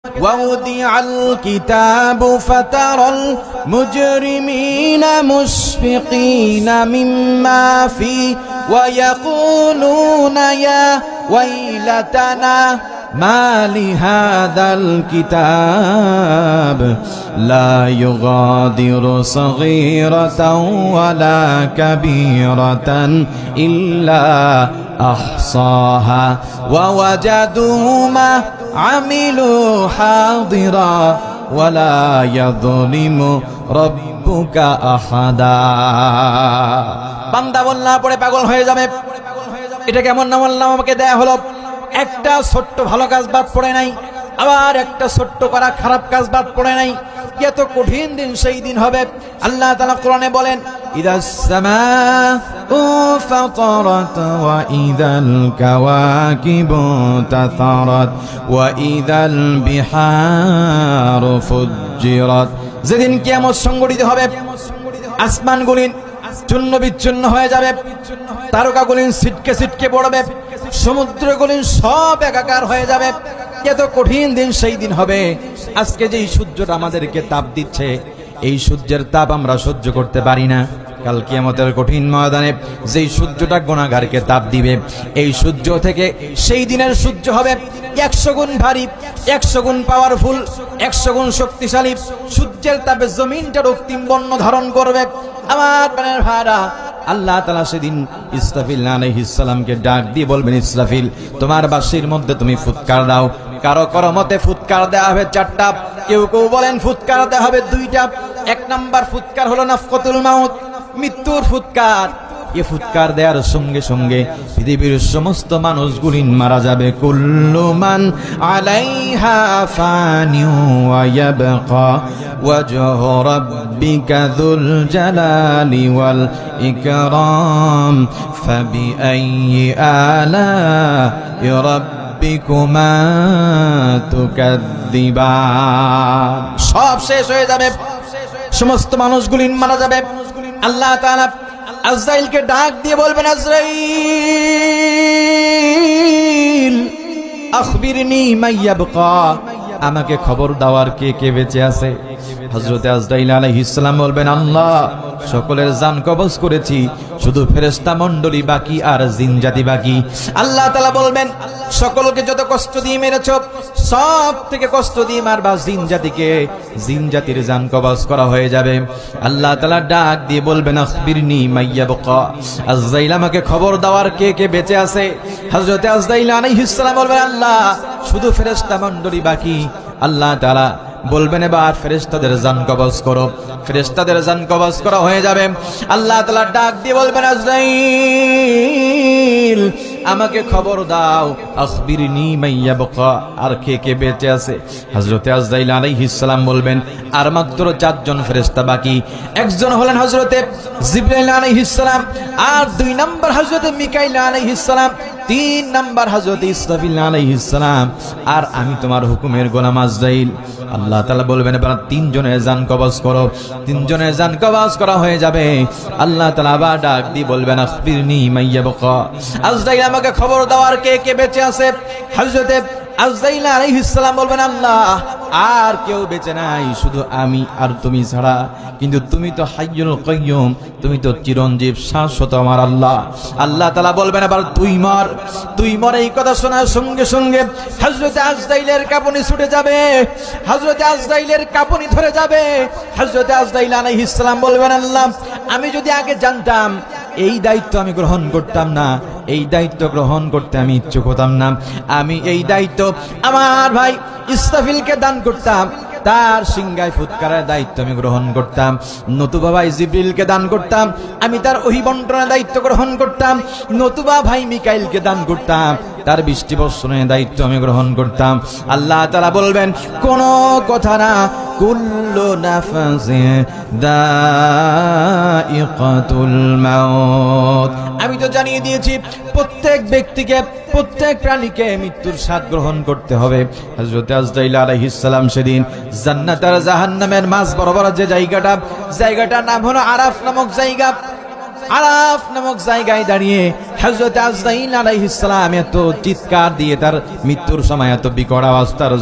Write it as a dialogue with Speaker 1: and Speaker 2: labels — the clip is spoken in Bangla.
Speaker 1: ووضع الكتاب فترى المجرمين مشفقين مما فيه ويقولون يا ويلتنا ما لهذا الكتاب لا يغادر صغيرة ولا كبيرة إلا أحصاها ووجدوا ما عملوا حاضرا ولا يظلم ربك أحدا বান্দা বললা পরে পাগল হয়ে যাবে। এটা কেমন নাম আল্লাহ আমাকে দেয়া হলো? একটা ছোট্ট ভালো কাজ বাদ পড়ে নাই, আবার একটা ছোট্ট করা খারাপ কাজ বাদ পড়ে নাই। এত কঠিন দিন সেই দিন হবে। আল্লাহ তাআলা কোরআনে বলেন, ইদাস সামাউ ফাতারাত ওয়া ইদাল কাওয়াকিবু তাতারাত ওয়া ইদাল বিহারু ফুজ্জিরাত। যেদিন কিয়ামত সংঘটিত হবে, আসমানগুলি চূর্ণ বিচ্ছিন্ন হয়ে যাবে, তারকাগুলি ছিটকে ছিটকে পড়বে, সমুদ্রগুলি সব একাকার হয়ে যাবে। এত কঠিন দিন সেই দিন হবে। আজকে যেই সূর্যটা আমাদেরকে তাপ দিচ্ছে, এই সূর্যের তাপ আমরা সহ্য করতে পারি না। কাল কিয়ামতের কঠিন ময়দানে যেই সূর্যটা গুনাহগারকে তাপ দিবে, এই সূর্য থেকে সেই দিনের সূর্য হবে 100 গুণ ভারী, 100 গুণ পাওয়ারফুল, 100 গুণ শক্তিশালী। সূর্যের তাপে জমিনটা রক্তিম বর্ণ ধারণ করবে। আমার প্রাণের ভাইরা, আল্লাহ তাআলা সেদিন ইসরাফিল আলাইহিস সালামকে ডাক দিয়ে বলবেন, ইসরাফিল, তোমার বাঁশির মধ্যে তুমি ফুৎকার দাও। কারো কারো মতে ফুৎকার দেওয়া হবে 4টা, কেউ কেউ বলেন ফুৎকার দেওয়া হবে 2টা। 1 নাম্বার ফুৎকার হলো নাফকাতুল মাউত, মৃত্যুর ফুৎকার। এই ফুৎকার দেওয়ার সঙ্গে সঙ্গে পৃথিবীর সমস্ত মানুষগুলি মারা যাবে। কুল্লু মান আলাইহা ফানিউ ওয়া ইয়াবকা ওয়াজহু রাব্বিকা যুল জালালি ওয়াল ইকরাম ফাবিআইয়ি আলা'i রাব্বিকুমা তুকাদ্দিবান। সব শেষ হয়ে যাবে, সমস্ত মানুষগুলি মারা যাবে। আল্লাহ তাআলা আজরাইলকে ডাক দিয়ে বলবেন, আজরাইল আখবিরনি মাইয়াবকা, আমাকে খবর দাওয়ার কে কে বেঁচে আছে। হযরত আজরাইল আলাইহিস সালাম বলবেন, আল্লাহ, সকলের জান কবজ করেছি, শুধু ফেরেশতা মণ্ডলী বাকি আর জিন জাতি বাকি। আল্লাহ তাআলা বলবেন, সকলকে যত কষ্ট দিয়ে মেরেছো, সব থেকে কষ্ট দিয়ে মারবা জিন জাতিকে, জিন জাতির জান কবজ করা হয়ে যাবে। আল্লাহ তাআলা ডাক দিয়ে বলবেন, আখবিরনি মাইয়াবকা, আজরাইল, আমাকে খবর দাওয়ার কে কে বেঁচে আছে। হযরত আজরাইল আলাইহিস সালাম বলবেন, আল্লাহ, শুধু ফেরেশতা মণ্ডলী বাকি। আল্লাহ তাআলা বলবেন, এবার ফেরেশতাদের জান কবজ করো। ফেরেশতাদের জান কবজ করা হয়ে যাবে। আল্লাহ তাআলা ডাক দিয়ে বলবেন, আজরাইল, আমাকে খবর দাও, আখবিরনি মাইয়াবকা, আর কে কে বেঁচে আছে। হযরত আজরাইল আলাইহিস সালাম বলবেন, আর মাত্র 4 জন ফেরেশতা বাকি। একজন হলেন হযরতে জিবরাইল আলাইহিস সালাম, আর 2 নম্বর হযরতে মিকাইল আলাইহিস সালাম, 3 নম্বর হযরত ইসরাফিল আলাইহিস সালাম, আর আমি তোমার হুকুমের গোলাম আজরাইল। আল্লাহ তাআলা বলবেন, এবার 3 জনের জান কবজ করো। 3 জনের জান কবজ করা হয়ে যাবে। আল্লাহ তাআলা আবার ডাক দিয়ে বলবেন, আখবিরনি মাইয়াবকা, আজরাইল, আমাকে খবর দাওয়ার কে কে বেঁচে আছে। হযরতে আজরাইল আলাইহিস সালাম বলবেন, আল্লাহ, আর কেউ বেঁচে নাই, শুধু আমি আর তুমি ছাড়া। কিন্তু তুমি তো হাইয়ুল কাইয়ুম, তুমি তো চিরঞ্জীব, শাশ্বত আমার আল্লাহ। আল্লাহ তাআলা বলবেন, আবার তুই মর, তুই মর। এই কথা শোনার সঙ্গে সঙ্গে হযরতে আজরাইলের কাঁপুনি ছুটে যাবে, হযরতে আজরাইলের কাঁপুনি ধরে যাবে। হযরতে আজরাইল আলাইহিস সালাম বলবেন, আল্লাহ, আমি যদি আগে জানতাম, এই দায়িত্ব আমি গ্রহণ করতাম না, এই দায়িত্ব গ্রহণ করতে আমি ইচ্ছুক হতাম না। আমি এই দায়িত্ব আমার ভাই ইসরাফিলকে দান করতাম, তার সিংহায় ফুৎকারের দায়িত্ব আমি গ্রহণ করতাম। নতুবা ভাই জিবরিলকে দান করতাম, আমি তার ওহী বন্টনের দায়িত্ব গ্রহণ করতাম। নতুবা ভাই মিকাইলকে দান করতাম, তার বৃষ্টি বর্ষণের দায়িত্ব আমি গ্রহণ করতাম। আল্লাহ তাআলা বলবেন, কোন কথা না, কুল্লু নাফসিন দাইকাতুল মাউত। আমি তো জানিয়ে দিয়েছি, প্রত্যেক ব্যক্তিকে, প্রত্যেক প্রাণীকে মৃত্যুর স্বাদ গ্রহণ করতে হবে। হযরত আজরাইল আলাইহিস সালাম সেদিন জান্নাত আর জাহান্নামের মাঝ বরাবর যে জায়গাটার নাম হলো আরাফ নামক জায়গা। আরাফ নামক জায়গায় দাঁড়িয়ে হযরত আজরাইল আলাইহিস সালাম এত চিৎকার দিয়ে তার মৃত্যুর সময় এত বিকট আওয়াজ তার